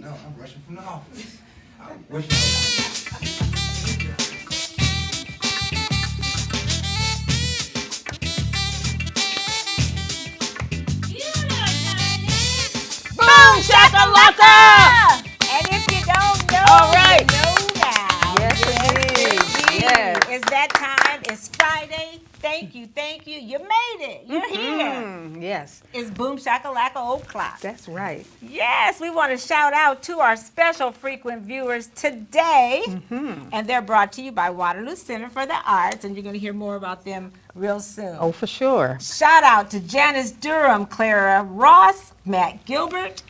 know. I'm rushing from the office. I'm wishing Boom shakalaka! And if you don't know, All right. you know now. Yes, indeed. Yes. It's that time. It's Friday. Thank you. You made it. You're here. Yes, It's Boom Shakalaka O'Clock. that's right. Yes, we want to shout out to our special frequent viewers today. And they're brought to you by Waterloo Center for the Arts. And you're going to hear more about them real soon. Oh, for sure. Shout out to Janice Durham, Clara Ross, Matt Gilbert,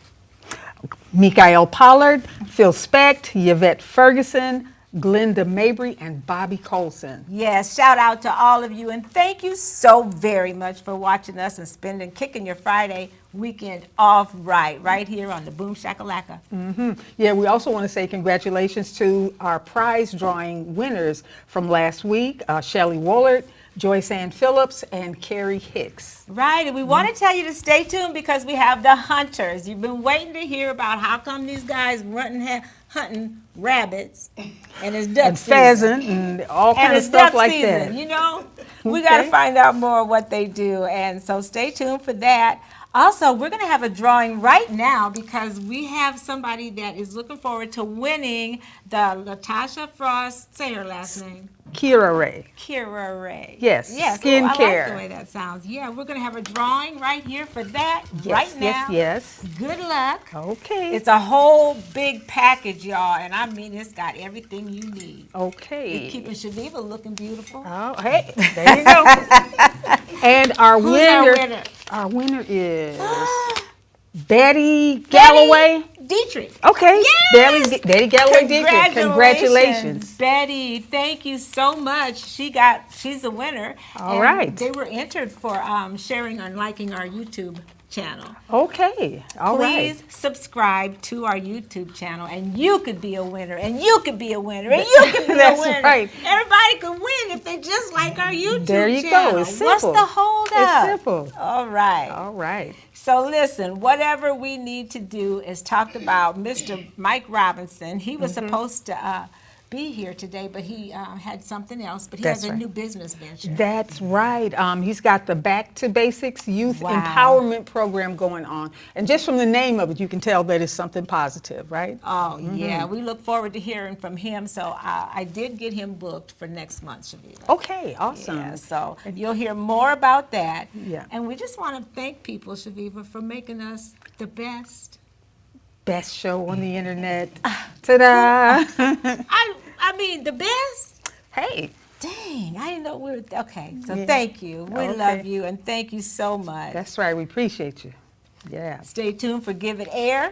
Mikael Pollard, Phil Specht, Yvette Ferguson, Glenda Mabry, and Bobby Colson. Yes, shout out to all of you, and thank you so very much for watching us and kicking your Friday weekend off right here on the Boom Shakalaka. Yeah, we also want to say congratulations to our prize drawing winners from last week, Shelley Woolard, Joyce Ann Phillips, and Carrie Hicks. Right, and we want to tell you to stay tuned because we have the hunters. You've been waiting to hear about how come these guys hunting rabbits and it's duck And season. pheasant and all And kind of it's stuff duck like season, that. you know? We got to Okay. find out more of what they do, and so stay tuned for that. Also, we're going to have a drawing right now because we have somebody that is looking forward to winning the Latasha Frost, say her last name, Kira Ray. Kira Ray. Yes, I skincare. like the way that sounds. Yeah, we're going to have a drawing right here for that right now. Yes. Good luck. Okay. It's a whole big package, y'all, and I mean it's got everything you need. Okay. You're keeping Shaviva looking beautiful. Oh, hey, there you go. And our Who's winner, our winner? our winner is Betty Galloway. Dietrich. Okay, Yes! Betty Galloway Dietrich. Congratulations. Betty. Thank you so much. She's a winner. All And right. They were entered for sharing and liking our YouTube channel. Okay, all right. Please subscribe to our YouTube channel, and you could be a winner, and you could be a winner, and you could be a That's winner. right. Everybody could win if they just like our YouTube There you go. channel. It's What's simple. the hold It's up? simple. All right. All right. So listen, whatever we need to do is talk about Mr. Mike Robinson. He was supposed to be here today, but he had something else. But he That's has a right. new business venture. That's right. He's got the Back to Basics Youth Wow. Empowerment Program going on. And just from the name of it, you can tell that it's something positive, right? Oh, yeah. We look forward to hearing from him. So I did get him booked for next month, Shaviva. Okay, awesome. Yeah, so you'll hear more about that. Yeah. And we just want to thank people, Shaviva, for making us the best. Best show on the internet. Ta-da! I mean, the best? Hey, Dang, I didn't know we were, okay. So Yeah. thank you. We Okay. love you, and thank you so much. that's right. We appreciate you. Yeah. Stay tuned for Give It Air.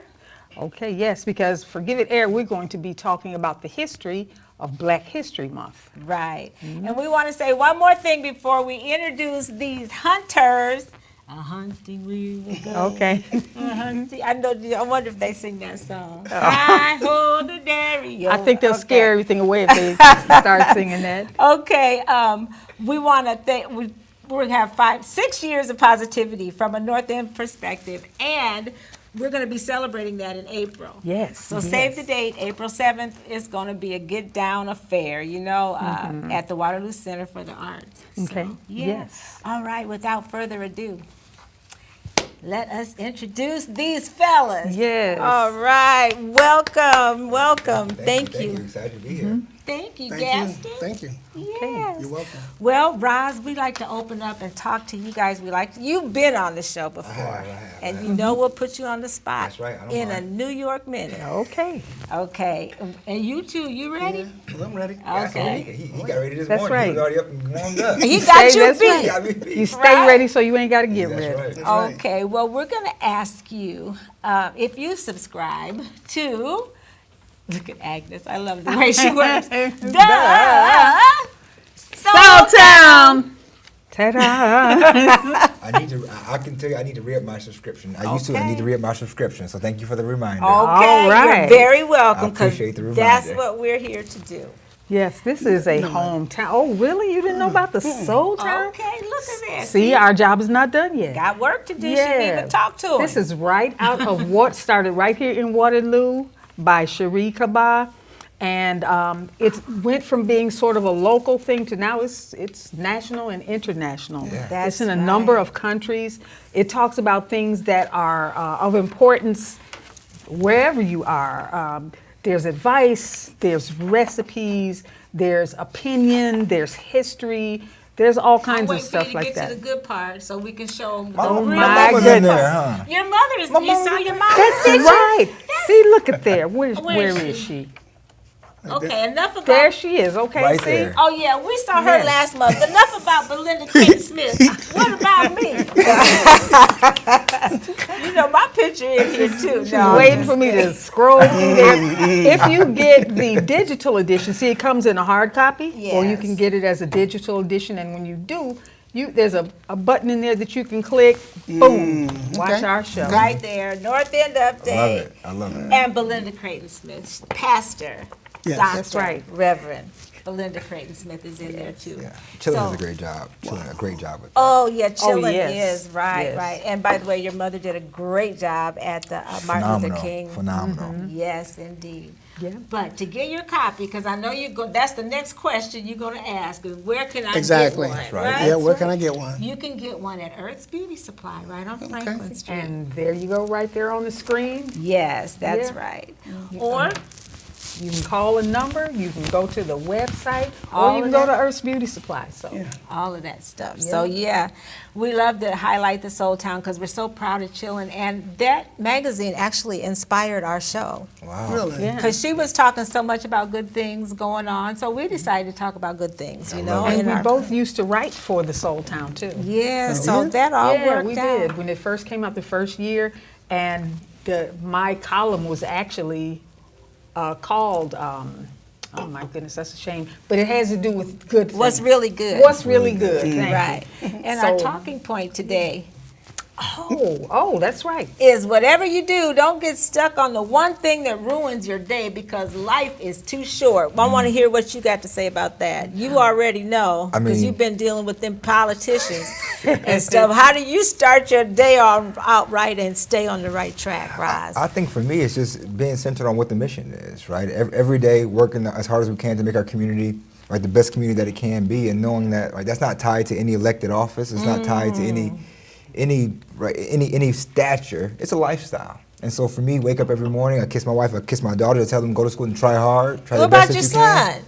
Okay, yes, because for Give It Air, we're going to be talking about the history of Black History Month. Right. And we want to say one more thing before we introduce these hunters. A hunting we will go. Okay. A hunting. I wonder if they sing that song. I hold the dairy. I think they'll Okay. scare everything away if they start singing that. Okay, we want to thank, we have 6 years of positivity from a North End perspective, and we're going to be celebrating that in April. Yes. So save the date, April 7th is going to be a get down affair, at the Waterloo Center for the Arts. Okay, So, yeah. yes. All right, without further ado, let us introduce these fellas. Yes. All right, welcome. Thank you. Excited to be here. Thank you, Thank Gaston. you. Thank you. Yes. You're welcome. Well, Roz, we like to open up and talk to you guys. You've been on the show before. I have. And you know we'll put you on the spot. That's right, I don't in mind. a New York minute. Okay. Okay. And you two, you ready? Well, I'm ready. Okay. He got ready this That's morning. right. He was already up and warmed up. He got you that's beat. right. got me beat. You stay Right. ready so you ain't got to get That's ready. right. That's right. Okay, well, we're going to ask you if you subscribe to, look at Agnes, I love the way she works, the Soul Town. Ta-da. I can tell you, I need to re-up my subscription. I used to. I need to re-up my subscription. So thank you for the reminder. Okay, All right. you're very welcome, I appreciate the that's reminder. what we're here to do. Yes, this is a hometown. Oh, really? You didn't know about the Soul Town? Okay, look at this. See, our job is not done yet. Got work to do. Yeah. Should even talk to him. This is right out of what started right here in Waterloo. by Cherie Kaba. And it went from being sort of a local thing to now it's national and international. Yeah. It's in a number of countries. It talks about things that are of importance wherever you are. There's advice, there's recipes, there's opinion, there's history. There's all kinds of stuff like that. Get to the good part so we can show them. Oh the real my mama's goodness. in there, huh? Your mother is. You saw your mom. That's right. See, look at there. Where is she? Okay, enough about. There she is. Okay, Right see. there. Oh yeah, we saw her Yes. last month. Enough about Belinda Clinton Smith. What about me? You know my picture in here too. She's waiting for me to scroll through there. If you get the digital edition, see it comes in a hard copy, or you can Yes. get it as a digital edition. And when you do, there's a button in there that you can click. Boom, watch okay. our show. Right there, North End Update. I love it. And Belinda Creighton Smith, pastor, Yes. doctor, That's right. Reverend. Belinda Creighton Smith is in there too. Yeah, Children So- does a great job. Children, a great job with that. Oh yeah, chilling yes. is right, Yes. right. And by the way, your mother did a great job at the Martin Luther King. Phenomenal. Yes, indeed. Yeah. But to get your copy, because I know you go. That's the next question you're going to ask: is where can I Exactly. get one? That's right. Yeah, where can I get one? You can get one at Earth's Beauty Supply, right on Franklin Street. And there you go, right there on the screen. Yes, that's Yeah. right. Or You can call a number. You can go to the website, All or you of can go that? to Earth's Beauty Supply. So. all of that stuff. So yeah, we love to highlight the Soul Town because we're so proud of Chillin'. And that magazine actually inspired our show. Wow. Really? Yeah. Because she was talking so much about good things going on, so we decided to talk about good things, you know. And in we our- both used to write for the Soul Town too. Yeah, so that all Yeah, worked we out. did. When it first came out the first year, and my column was actually called, oh my goodness, that's a shame, but it has to do with good things. What's really good. What's really good, thank you. Right. And our So- talking point today Oh, that's right. is whatever you do, don't get stuck on the one thing that ruins your day because life is too short. I want to hear what you got to say about that. You already know I because mean- you've been dealing with them politicians and stuff. How do you start your day out right and stay on the right track, Roz? I think for me, it's just being centered on what the mission is, right? Every day, working as hard as we can to make our community like the best community that it can be, and knowing that like that's not tied to any elected office. It's not tied to any stature. It's a lifestyle. And so for me, wake up every morning, I kiss my wife, I kiss my daughter, I tell them go to school and try hard, try What the best about that your you can. son?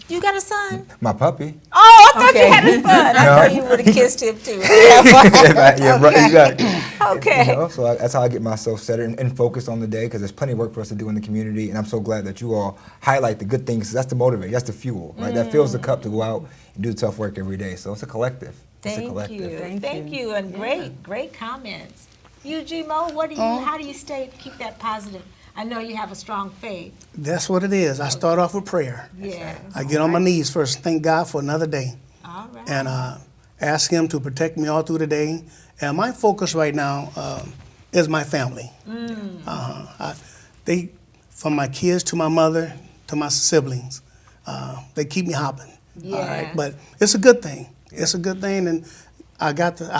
You got a son? My puppy. Oh, I thought Okay. you had a son. I No. know you would have kissed him too. Yeah, right, exactly. Okay. You know, so that's how I get myself centered and focused on the day, because there's plenty of work for us to do in the community, and I'm so glad that you all highlight the good things. That's the motivator, that's the fuel, right? That fills the cup to go out and do the tough work every day. So it's a collective. It's a Thank collective. you. Thank you. And great comments. You, G-Mo, how do you keep that positive? I know you have a strong faith. That's what it is. I start off with prayer. Yeah. I get on my knees first, thank God for another day, All right. and ask Him to protect me all through the day. And my focus right now is my family. From my kids to my mother to my siblings, they keep me hopping. All right, Yes. but it's a good thing. It's a good thing, and I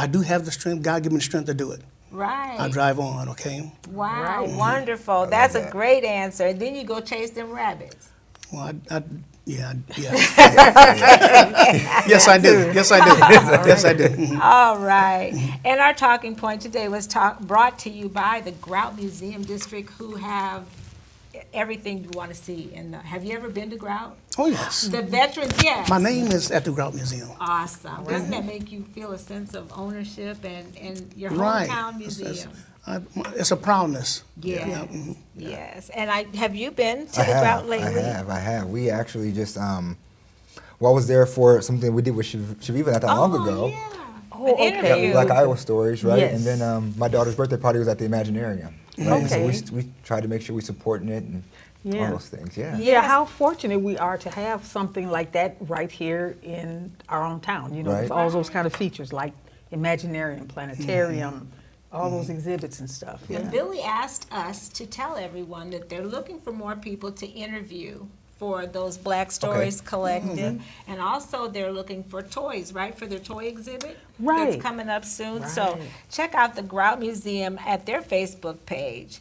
do have the strength. God give me the strength to do it. Right. I drive on. Okay. Wow, wonderful. That's a great answer. And then you go chase them rabbits. Well, yeah. Yes, I do. Yes, I do. Yes, I do. All right. And our talking point today was brought to you by the Grout Museum District, who have everything you want to see. And have you ever been to Grout? Oh, yes. The veterans, yes. My name is at the Grout Museum. Awesome. Doesn't that make you feel a sense of ownership and your Right. hometown museum? It's a proudness. Yes. Yeah, mhm. Yes. And have you been to I the Grout have, lately? I have. We actually just, I was there for something we did with Shaviva not that long ago. Yeah. Oh, An okay. interview. Black Iowa Stories, right? Yes. And then my daughter's birthday party was at the Imaginarium. Right? Okay. So we tried to make sure we're supporting it and all those things. Yeah. Yeah, how fortunate we are to have something like that right here in our own town, with Right. all those kind of features like Imaginarium, Planetarium, all those exhibits and stuff. Yeah. And Billy asked us to tell everyone that they're looking for more people to interview for those Black Stories Collective. And also they're looking for toys, right, for their toy exhibit? Right. That's coming up soon. So Right. check out the Grout Museum at their Facebook page.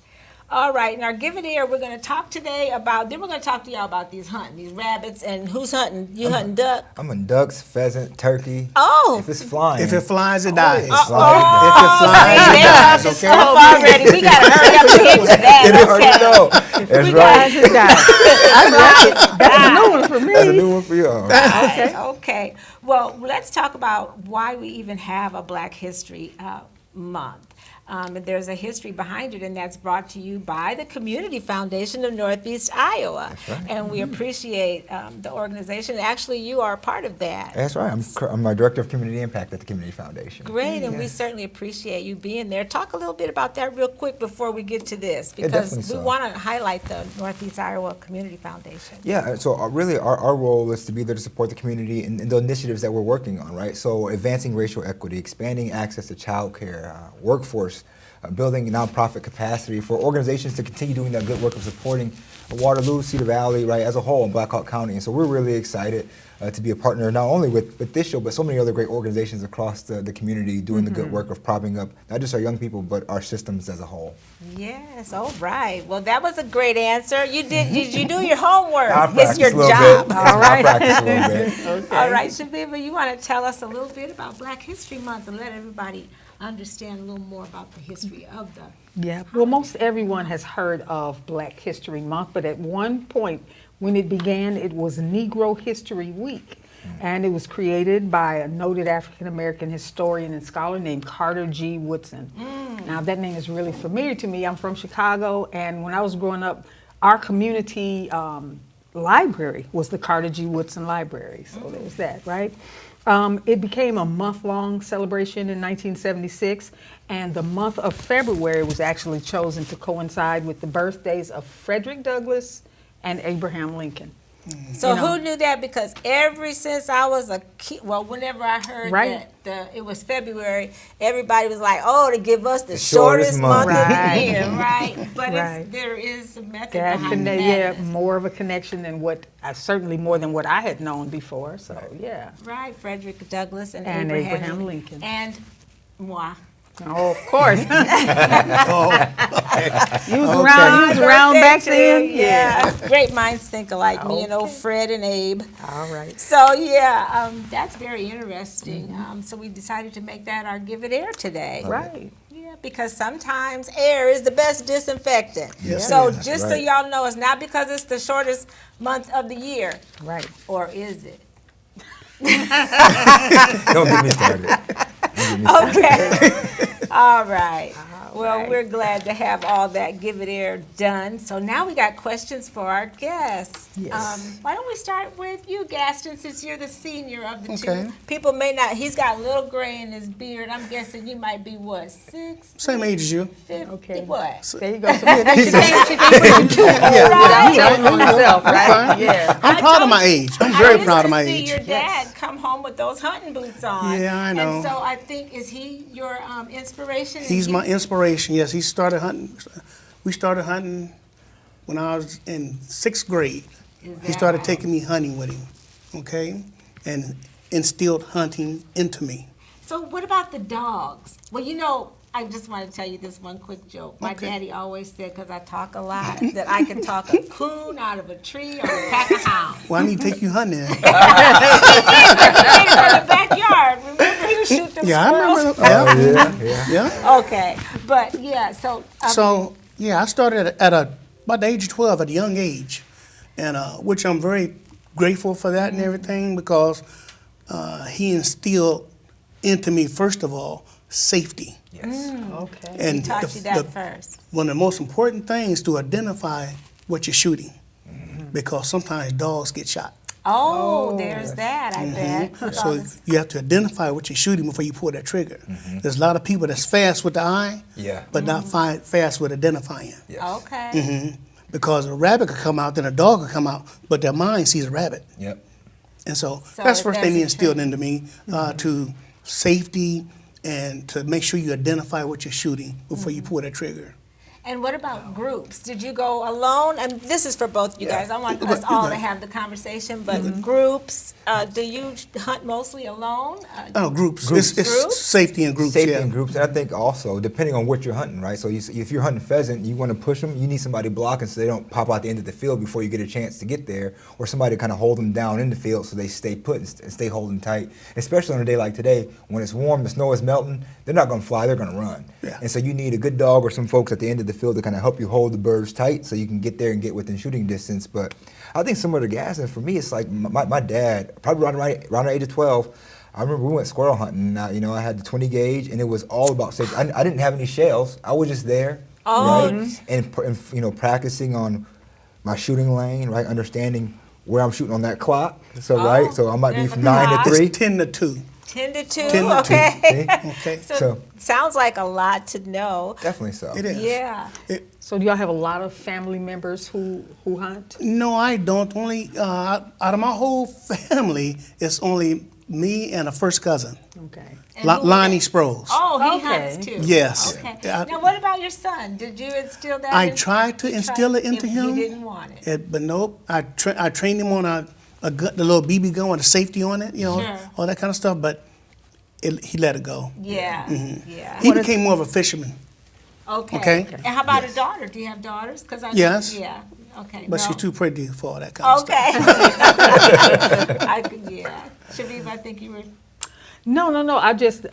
All right, in our Give It Air, we're going to talk today about, then we're going to talk to y'all about these hunting, these rabbits, and who's hunting? You hunting duck? I'm in ducks, pheasant, turkey. Oh. If it's flying. If it flies, it dies. it's Oh, flying. If it flies, see, it they dies. love this Okay. stuff already. We got to hurry up and get to that. If it already Okay. know. That's We right. I like it. That's a new one for me. That's a new one for you. All right. Okay. Well, let's talk about why we even have a Black History Month. And there's a history behind it, and that's brought to you by the Community Foundation of Northeast Iowa. That's right. And we appreciate the organization. Actually, you are a part of that. That's right. I'm a director of community impact at the Community Foundation. Great, and we certainly appreciate you being there. Talk a little bit about that real quick before we get to this, Yeah, because definitely we so. want to highlight the Northeast Iowa Community Foundation. Yeah, so really our role is to be there to support the community and the initiatives that we're working on, right? So advancing racial equity, expanding access to childcare, workforce, building nonprofit capacity for organizations to continue doing that good work of supporting Waterloo, Cedar Valley, right, as a whole in Black Hawk County. And so we're really excited to be a partner not only with this show, but so many other great organizations across the community doing the good work of propping up not just our young people, but our systems as a whole. Yes, all right. Well, that was a great answer. You did you do your homework? I It's practice your a little job. bit. All right. I practice a little bit. All right, Shabiba, you want to tell us a little bit about Black History Month and let everybody understand a little more about the history of the. Yeah, well, most everyone has heard of Black History Month, but at one point when it began, it was Negro History Week. And it was created by a noted African-American historian and scholar named Carter G. Woodson. Now, that name is really familiar to me. I'm from Chicago, and when I was growing up, our community library was the Carter G. Woodson Library. So there's that, right? It became a month-long celebration in 1976, and the month of February was actually chosen to coincide with the birthdays of Frederick Douglass and Abraham Lincoln. So You know. who knew that? Because ever since I was a kid, well, whenever I heard Right. that it was February, everybody was like, "Oh, to give us the shortest shortest month of the Right. year, right?" But Right. there is a method That behind that. yeah, more of a connection than what, certainly more than what I had known before. So yeah. Right, Frederick Douglass and And Abraham Abraham Lincoln. and moi. Oh, of course. You was Okay. around back then. Yeah. Great minds think alike, me and old Fred and Abe. All right. So yeah, that's very interesting. So we decided to make that our Give It Air today. Right. Yeah, because sometimes air is the best disinfectant. Yes, So it is. just so Right. y'all know, it's not because it's the shortest month of the year, Right. or is it? Don't get me started. Don't get me started. Okay. All right. Well, we're glad to have all that Give It Air done. So now we got questions for our guests. Yes. Why don't we start with you, Gaston, since you're the senior of the Okay. two? People may not, he's got a little gray in his beard. I'm guessing you might be what, 6, Same age as you. 50, Okay. what? There you go. So she can't put you on herself, right? Yeah. I'm proud of my age. I'm very proud of my I age. see your dad come home with those hunting boots on. Yeah, I know. And so I think, is he your inspiration? And He's you- my inspiration. Yes, he started hunting. We started hunting when I was in 6th grade. He started taking me hunting with him, okay, and instilled hunting into me. So what about the dogs? Well, you know, I just want to tell you this one quick joke. My Okay. daddy always said, because I talk a lot, that I can talk a coon out of a tree or a pack of hounds. Well, I need to take you hunting. Then. He did it from the backyard. Remember, he would shoot them Yeah, I squirrels? remember. Yeah, Yeah, yeah. yeah. Okay, but yeah, so So yeah, I started at about the age of 12, at a young age, and which I'm very grateful for that and everything, because he instilled into me, first of all, safety. Yes. Okay. he And taught you that first. one of the most important things to identify what you're shooting, because sometimes dogs get shot. Oh, there's that, I bet. So you have to identify what you're shooting before you pull that trigger. There's a lot of people that's fast with the eye, Yeah. but not fast with identifying. Yes. Okay. Because a rabbit could come out, then a dog could come out, but their mind sees a rabbit. Yep. And so So that's the first thing there's he a instilled trigger. into me, to safety and to make sure you identify what you're shooting before you pull that trigger. And what about groups? Did you go alone? And this is for both you guys. I want us all to have the conversation, but groups, do you hunt mostly alone? Groups. Groups. It's safety in groups. Safety yeah. in groups, and I think also depending on what you're hunting, right? So if you're hunting pheasant, you want to push them. You need somebody blocking so they don't pop out the end of the field before you get a chance to get there, or somebody to kind of hold them down in the field so they stay put and stay holding tight. Especially on a day like today, when it's warm, the snow is melting. They're not going to fly; they're going to run. Yeah. And so you need a good dog or some folks at the end of the field to kind of help you hold the birds tight so you can get there and get within shooting distance. But I think similar to Gaston, for me, it's like my dad, probably around the age of 12. I remember we went squirrel hunting. I had the 20 gauge, and it was all about safety. I didn't have any shells. I was just there, right? And practicing on my shooting lane, right? Understanding where I'm shooting on that clock. So right, so I might be from 9 to 3. It's 10 to 2. 10 to 2, 10 to 2. okay. Okay. So sounds like a lot to know. Definitely so. It is. Yeah. So do y'all have a lot of family members who hunt? No, I don't. Only out of my whole family, it's only me and a first cousin, Okay. And who- Lonnie Sproles. Oh, he Okay. hunts too. Yes. Okay. Yeah. Now, what about your son? Did you instill that? I tried to instill it into him. He didn't want it. But nope. I trained him on a gun, the little BB gun with a safety on it, Sure. all that kind of stuff. But he let it go. Yeah. Mm-hmm. Yeah. He became more of a fisherman. Okay. Okay. And how about a daughter? Do you have daughters? Yes. Yeah. Okay. But no. she's too pretty for all that kind of stuff. Okay. Yeah. Shabib, I think you were. No. I just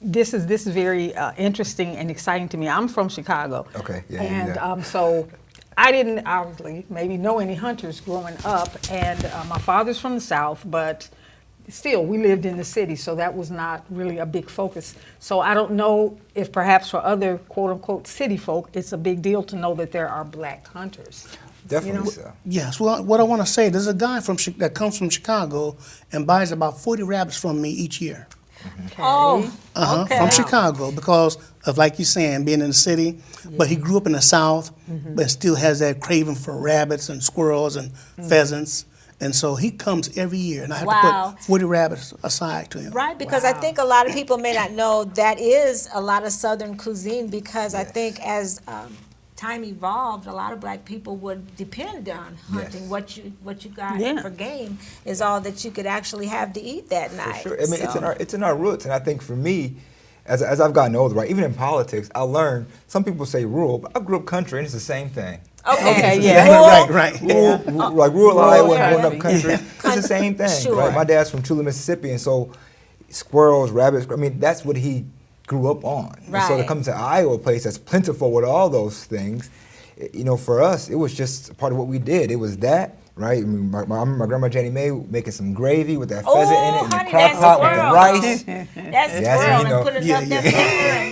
this is very interesting and exciting to me. I'm from Chicago. Okay, yeah, And yeah. so I didn't obviously maybe know any hunters growing up, and my father's from the South, but still we lived in the city, so that was not really a big focus. So I don't know if perhaps for other quote unquote city folk, it's a big deal to know that there are black hunters. Definitely so. Yes. Well, what I want to say, there's a guy that comes from Chicago and buys about 40 rabbits from me each year. Okay. Oh. Okay. From Chicago, because of, like you're saying, being in the city. But he grew up in the South, but still has that craving for rabbits and squirrels and pheasants. And so he comes every year, and I have Wow. to put 40 rabbits aside to him. Right, because I think a lot of people may not know that is a lot of Southern cuisine, because I think as time evolved, a lot of black people would depend on hunting. Yes. What you got Yeah. for game is all that you could actually have to eat that night. Sure. I mean, So- it's in our roots, and I think for me, as I've gotten older, right, even in politics, I learned. Some people say rural, but I grew up country, and it's the same thing. Okay, It's the yeah. same- Right, right. Rural, like rural Iowa and growing up area. country, it's the same thing. Sure. Right? My dad's from Tula, Mississippi, and so squirrels, rabbits. I mean, that's what he grew up on. And so to Right. come to Iowa, a place that's plentiful with all those things, for us, it was just part of what we did. It was that. Right, I mean, my grandma Jenny Mae making some gravy with that pheasant in it, and honey, the crock that pot with the squirrel. rice. That's Yeah, so, squirrel you know, and putting yeah, up that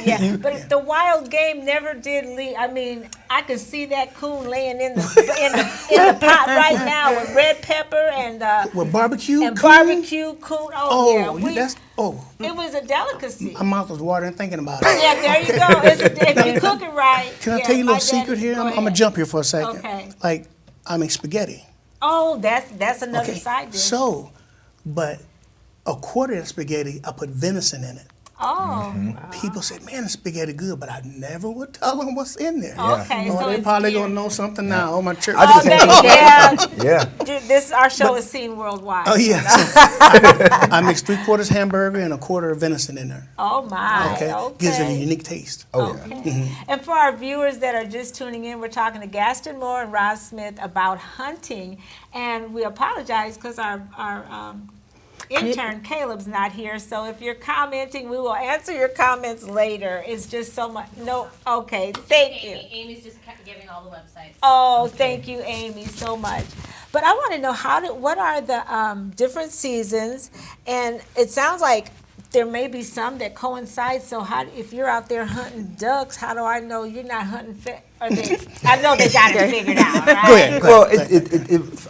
yeah. pepper. And, but the wild game never did leave. I mean, I could see that coon laying in the pot right now with red pepper and With barbecue? and coon? barbecue coon. Oh, Yeah, oh, it was a delicacy. my mouth was watering thinking about it. Yeah, there you go. If you cook it right. Can I yeah, tell you a my little secret daddy- here? go I'm going to ahead. jump here for a second. Okay. Like, I make spaghetti. Oh, that's another Okay. side dish. So, but a quarter of the spaghetti, I put venison in it. Oh, People say, man, the spaghetti good, but I never would tell them what's in there. okay. Oh, So they it's probably geared- gonna know something now. Oh, my church. I Oh, just yeah. Yeah. Dude, our show is seen worldwide. Oh, yes. I mix 3/4 hamburger and a quarter of venison in there. Oh my. Okay? Gives it a unique taste. Oh yeah. Okay. And for our viewers that are just tuning in, we're talking to Gaston Moore and Rob Smith about hunting. And we apologize because our intern Caleb's not here. So if you're commenting, we will answer your comments later. It's just so much. No, okay. Thank you. Amy's just giving all the websites. Oh, thank you, Amy, so much. But I want to know what are the different seasons? And it sounds like there may be some that coincide. So if you're out there hunting ducks, how do I know you're not hunting? I know they got it figured out, right? Go ahead. Well,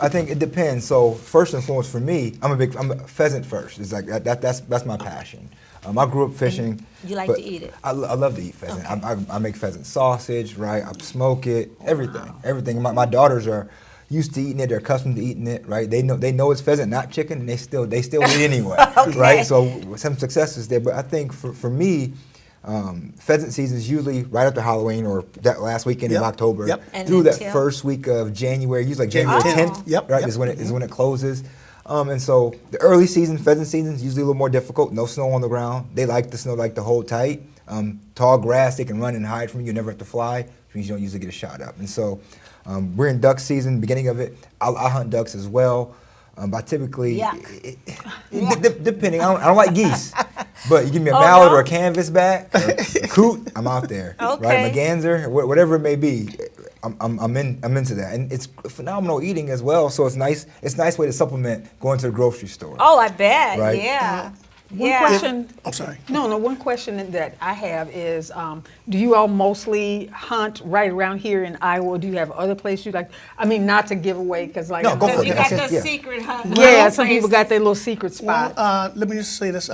I think it depends. So first and foremost, for me, I'm a pheasant first. It's like that's my passion. I grew up fishing. You like but to eat it? I love to eat pheasant. Okay. I make pheasant sausage, right? I smoke it, everything. My daughters are used to eating it. They're accustomed to eating it, right? They know it's pheasant, not chicken, and they still eat it anyway, Okay. right? So some success is there. But I think for me, Pheasant season is usually right after Halloween or that last weekend Yep. in October Yep. And through that until- first week of January, usually like January January 10th, 10th. Yep, right, yep. is when it closes. And so the early season, pheasant season is usually a little more difficult. No snow on the ground. They like the snow, like to hold tight. Tall grass, they can run and hide from you. You never have to fly, which means you don't usually get a shot up. And so we're in duck season, beginning of it. I hunt ducks as well. But typically, depending, I don't like geese. But you give me a mallard or a canvasback, or a coot, I'm out there. Okay. Right, Merganser, whatever it may be, I'm into that, and it's phenomenal eating as well. So it's nice. It's a nice way to supplement going to the grocery store. Oh, I bet. Right. Yeah. One question. I'm sorry. No. One question that I have is, do you all mostly hunt right around here in Iowa? Or do you have other places you like? I mean, not to give away, because like No, go for You it. got That's the it, yeah. secret hunt. yeah, some people got their little secret Well, spot. let me just say this.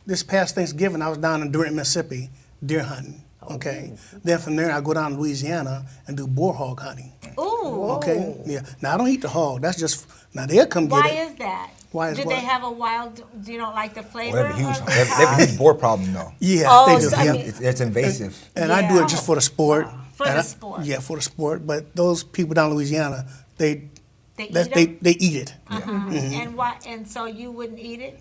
This past Thanksgiving, I was down in Durant, Mississippi, deer hunting. Okay. Then from there, I go down to Louisiana and do boar hog hunting. Ooh. Okay. Yeah. Now I don't eat the hog. That's just now they'll come Why get it. is that? Why is Do what? they have a wild? Do you don't like the flavor? Well, they have a of- huge boar problem though. Yeah, Oh, they do. so I yeah. mean- It's invasive. And I do Yeah. it just for the sport. For And the I- sport. Yeah, for the sport. But those people down in Louisiana, They eat they them? they eat it. And why? And so you wouldn't eat it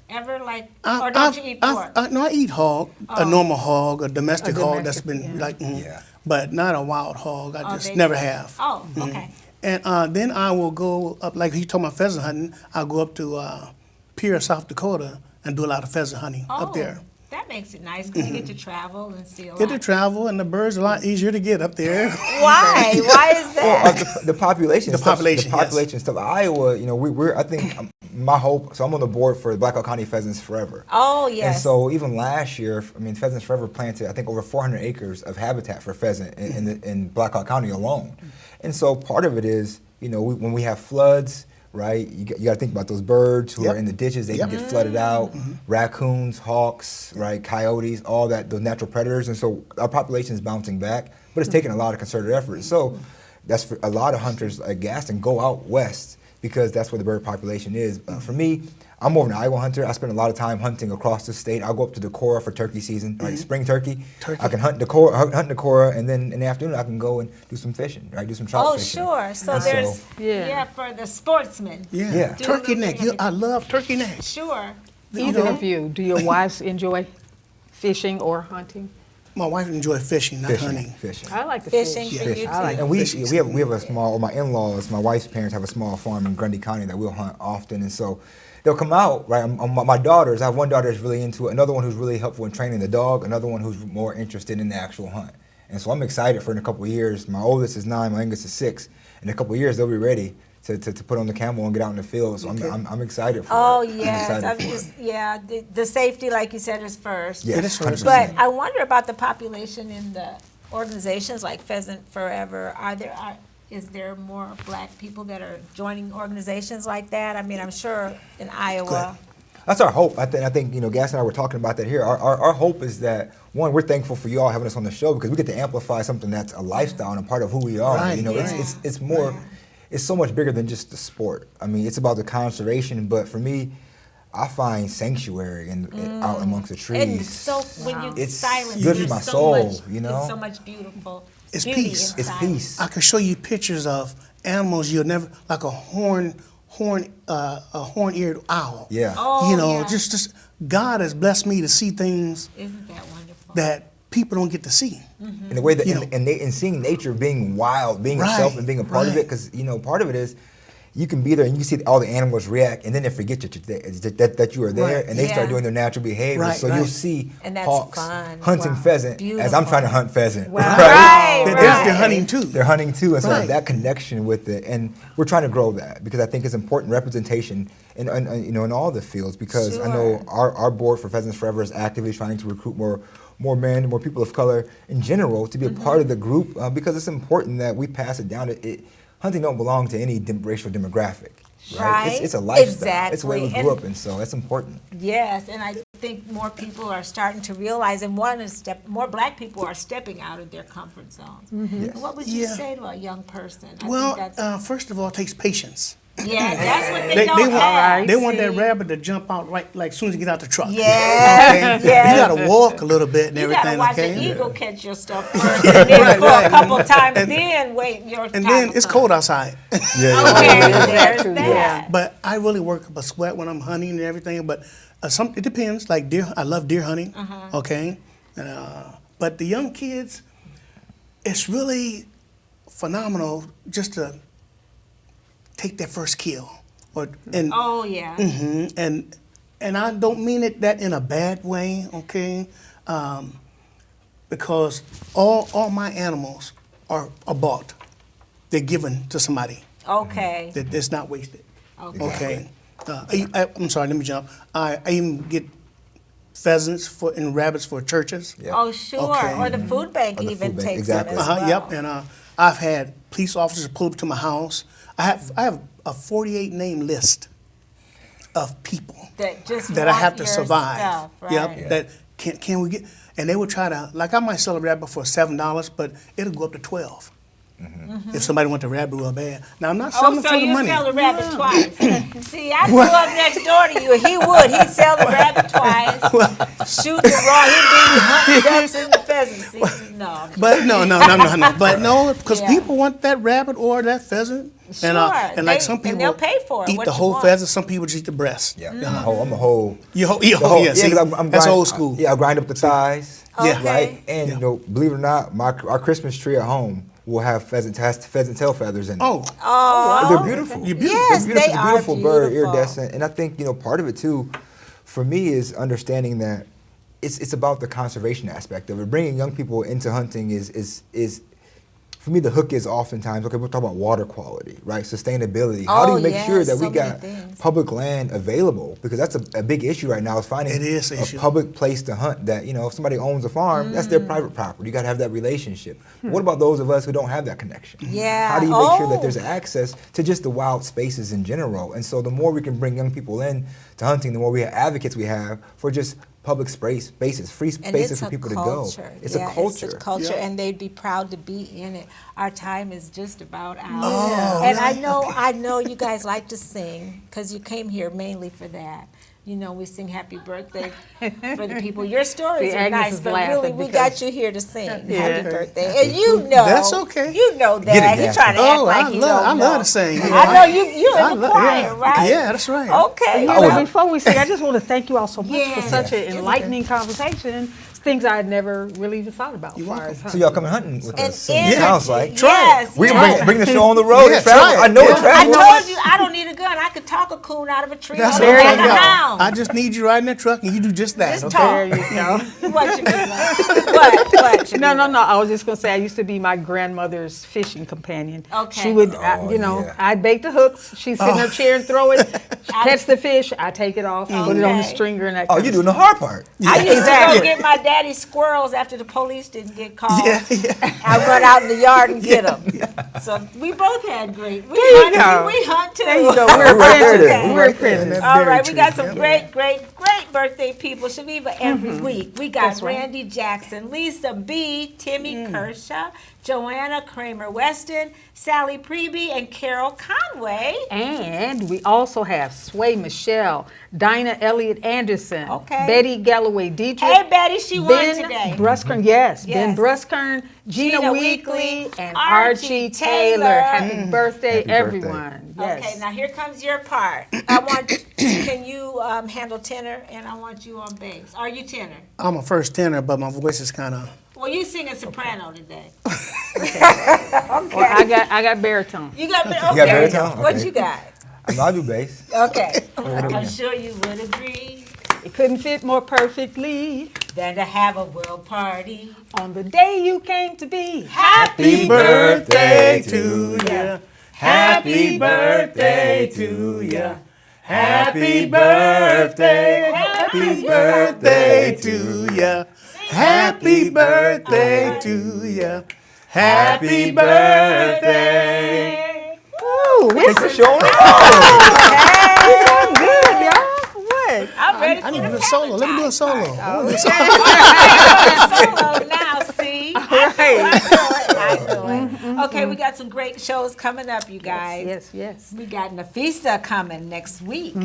ever, like, I- or don't I've- you eat I've- pork? no, I eat hog, a normal hog, a domestic hog that's domestic, been yeah. like, Yeah. but not a wild hog. I Oh, just they- never have. Oh, okay. And then I will go up, like you told me pheasant hunting, I'll go up to Pierre, South Dakota, and do a lot of pheasant hunting Oh, up there. that makes it nice because you get to travel and see a lot. Get to travel, and the birds are a lot easier to get up there. Why? Why is that? Well, the population, The stuff, population, the yes. population stuff. Iowa, you know, I think my hope. So I'm on the board for Black Hawk County Pheasants Forever. Oh, yes. And so even last year, I mean, Pheasants Forever planted, I think, over 400 acres of habitat for pheasant in Black Hawk County alone. And so part of it is, you know, when we have floods, right, you got to think about those birds who Yep. are in the ditches. They Yep. can get flooded out. Raccoons, hawks, right, coyotes, all that, those natural predators. And so our population is bouncing back, but it's taking a lot of concerted effort. So that's for a lot of hunters like Gaston go out west because that's where the bird population is. For me, I'm more of an Iowa hunter. I spend a lot of time hunting across the state. I'll go up to Decorah for turkey season, right? Spring turkey. I can hunt Decorah, and then in the afternoon I can go and do some fishing, right? Do some trout Oh, fishing. sure. So And there's, Yeah. yeah, for the sportsmen. Yeah. Yeah. Turkey neck. I love turkey neck. Sure. Either of you, do your wives enjoy fishing or hunting? My wife enjoys fishing, not hunting. Fishing. I like to Fishing fish. for you Fishing. too. I like And we have a small, or my in-laws, my wife's parents have a small farm in Grundy County that we'll hunt often, and so they'll come out, right? My daughters, I have one daughter who's really into it, another one who's really helpful in training the dog, another one who's more interested in the actual hunt. And so I'm excited for in a couple of years. My oldest is 9, my youngest is 6. In a couple of years, they'll be ready to put on the camel and get out in the field. So I'm excited for Oh, it. yes. I'm I'm excited for just, it. yeah, the safety, like you said, is first. Yes, It is first. 100%. But I wonder about the population in the organizations like Pheasant Forever. Is there more black people that are joining organizations like that? I mean, I'm sure in Iowa. That's our hope. I think you know, Gas and I were talking about that here. Our hope is that, one, we're thankful for you all having us on the show because we get to amplify something that's a lifestyle and a part of who we are. Right, You know, yeah. it's more, it's so much bigger than just the sport. I mean, it's about the conservation, but for me, I find sanctuary out amongst the trees. And so when you It's silence, good for there's my so soul, much, you know? It's so much beautiful. It's beauty peace. in It's silence. peace. I can show you pictures of animals you'll never, like a horn-eared owl. Yeah. Oh, You know, yeah. just God has blessed me to see things Isn't that wonderful? that people don't get to see. In the way that, You know. and seeing nature being wild, being Right, yourself and being a part of it, right. because, you know, part of it is you can be there and you can see all the animals react, and then they forget that you are there, Right. and they start Yeah. doing their natural behavior. Right, so right. you'll see And that's hawks fun. hunting Wow. pheasant as I'm Beautiful. trying to hunt pheasant. Wow. Right, They're, right. they're hunting too. They're hunting too, and so Right. that connection with it, and we're trying to grow that because I think it's important representation in you know, in all the fields, because I know our board for Pheasants Forever is actively trying to recruit more men, more people of color in general to be a part of the group, because it's important that we pass it down. Hunting don't belong to any racial demographic, right? Right. It's a lifestyle. It's the way we Exactly. grew up in, so that's important. Yes, and I think more people are starting to realize, and more black people are stepping out of their comfort zones. Yes. What would you Yeah. say to a young person? I Well, think that's, first of all, it takes patience. Yeah, that's what they, They don't have. want that see? rabbit to jump out right like as soon as you get out the truck. Yes, Okay? yes. You gotta walk a little bit and You everything. gotta watch okay? the eagle catch your stuff first, and then for a couple times, then wait your And time. then will it's come. cold outside. Okay, there's true, that. yeah. But I really work up a sweat when I'm hunting and everything. But it depends. Like deer, I love deer hunting. Okay, but the young kids, it's really phenomenal just to take that first kill, Oh yeah. and I don't mean it that in a bad way. Okay, because all my animals are bought. They're given to somebody. Okay. That it's not wasted. Okay. Okay. I'm sorry. Let me jump. I even get pheasants and rabbits for churches. Yeah. Oh sure. Okay. Or the food bank Or the even food bank, takes exactly. them as well. Yep. And I've had police officers pull up to my house. I have a 48 name list of people That just that I want have to your survive. stuff, right? Yep. Yeah. That can we get? And they would try to, like, I might sell a rabbit for $7, but it'll go up to 12 if somebody wants a rabbit real bad. Now I'm not selling Oh, it so for the you money. sell the rabbit twice. See, I grew up next door to you. He would. He'd sell the rabbit twice. Shoot the raw. He'd be hunting ducks in the pheasant season. No. But no. But no, because Yeah. people want that rabbit or that pheasant. Sure. And like some And people they'll pay for it, eat what the you whole want. pheasant. Some people just eat the breast. Yeah, I'm a whole. Yeah, 'cause see, I'm that's grind- old school. Yeah, I grind up the thighs. Yeah. Right, and Yeah. you know, believe it or not, our Christmas tree at home will have pheasant tail feathers in it. Oh, They're beautiful. You're beautiful. Yes, They're beautiful. they It's a are beautiful bird, beautiful. iridescent, and I think part of it too, for me, is understanding that it's about the conservation aspect of it. Bringing young people into hunting is for me, the hook is oftentimes, okay, we're talking about water quality, right? Sustainability. How do Oh, you make sure yes, that we so many got things. public land available? Because that's a big issue right now, is finding It is an a issue. public place to hunt that, if somebody owns a farm, that's their private property. You got to have that relationship. What about those of us who don't have that connection? Yeah. How do you make sure that Oh. there's access to just the wild spaces in general? And so the more we can bring young people in to hunting, the more we have advocates we have for just public spaces, free And spaces it's for a people culture. to go. It's Yeah, a culture. It's a culture, Yeah. and they'd be proud to be in it. Our time is just about out. Oh, And really? I know you guys like to sing because you came here mainly for that. We sing happy birthday for the people. Your stories See, are Agnes nice, is but laughing really, we because- got you here to sing Yeah. happy birthday. And you know. That's okay. You know that. Get it, He's Gaston. trying to act Oh, like I he love don't know. to sing. I know you're in the choir, yeah. right? Yeah, that's right. Okay. Yeah, would- but before we sing, I just want to thank you all so much for Yes. such an Yes. enlightening conversation. Things I had never really even thought about. You're as far welcome. as So hunting. y'all coming hunting with And us soon, it energy. sounds like. Yes, We can yes. bring the show on the road. Yeah, and travel. try it. I know Yeah. it I travels. told you I don't need a gun. I could talk a coon out of a tree That's on the There back you of go. a hound. I just need you right in that truck, and you do just that. Just okay? talk. There you go. What you mean? What? No. I was just gonna say I used to be my grandmother's fishing companion. Okay. She would, Oh, yeah. I'd bake the hooks. She'd sit in her chair and throw it, catch the fish. I take it off, put it on the Okay. stringer, and that. Oh, kind you of doing the hard part. I used to Exactly. go get my daddy's squirrels after the police didn't get called. Yeah. I run out in the yard and get them. So we both had great. We you hunt. go. We hunt too. There you go. We're We're right there apprentices. then. We're We're right there. apprentices. All Very right, we got true. some Yeah. great birthday people, Shaniva, every week. We got That's right. Randy Jackson, Lisa B, Timmy Kershaw, Joanna Kramer Weston, Sally Preby, and Carol Conway. And we also have Sway Michelle, Dinah Elliott Anderson, Okay. Betty Galloway Dietrich. Hey, Betty, she won Ben today. Bruskern, yes. Ben Yes. Bruskern, Gina Gina Weekly, Weekly, and Archie Archie Taylor. Taylor. Happy birthday, Happy birthday. everyone. Yes. Okay, now here comes your part. Can you handle tenor, and I want you on bass. Are you tenor? I'm a first tenor, but my voice is kind of. Well, you sing a soprano today. Well, I got baritone. You got okay. You got baritone? What Okay. you got? I do bass. Okay. I'm sure you would agree It couldn't fit more perfectly than to have a world party. on the day you came to be. Happy birthday to ya. Happy birthday to ya. Happy birthday. Happy birthday to ya. Happy birthday to ya. Happy birthday. Ooh, Take the show on the road. it's all good, y'all. What? I'm ready I for need to the do a solo. Let me do a solo. I wanna do a solo. solo now, see? I Right. do it. Okay, we got some great shows coming up, you guys. Yes. We got Nafisa coming next week.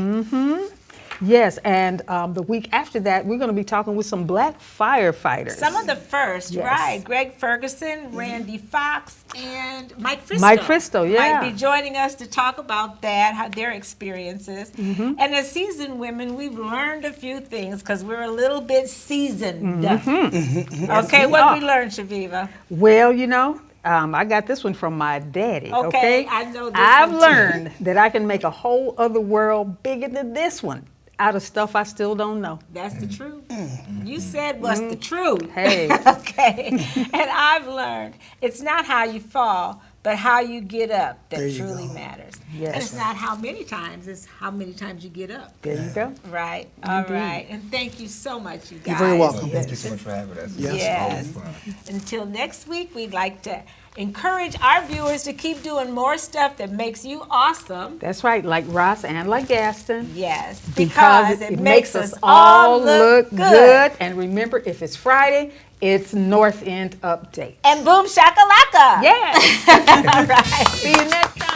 Yes, and the week after that, we're going to be talking with some black firefighters. Some of the first, Yes. right? Greg Ferguson, Randy Fox, and Mike Fristo. Mike Fristo, yeah. Might be joining us to talk about that, how their experiences. Mm-hmm. And as seasoned women, we've learned a few things because we're a little bit seasoned. Mm-hmm. Okay, we what are. we learned, Shaviva? Well, I got this one from my daddy. Okay, I know this I've one too. learned that I can make a whole other world bigger than this one out of stuff I still don't know. That's the truth. You said what's the truth. Hey. Okay. And I've learned it's not how you fall, but how you get up There that you truly go. matters. Yes. And it's not how many times, it's how many times you get up. There you go. Right. All right. And thank you so much, you guys. You're very welcome. Thank you so much for having us. Yes. Yes. Always fun. Until next week, we'd like to encourage our viewers to keep doing more stuff that makes you awesome. That's right, like Ross and like Gaston. Yes, Because it makes us all look good. And remember, if it's Friday, it's North End Update. And boom shakalaka. Yes. All right. See you next time.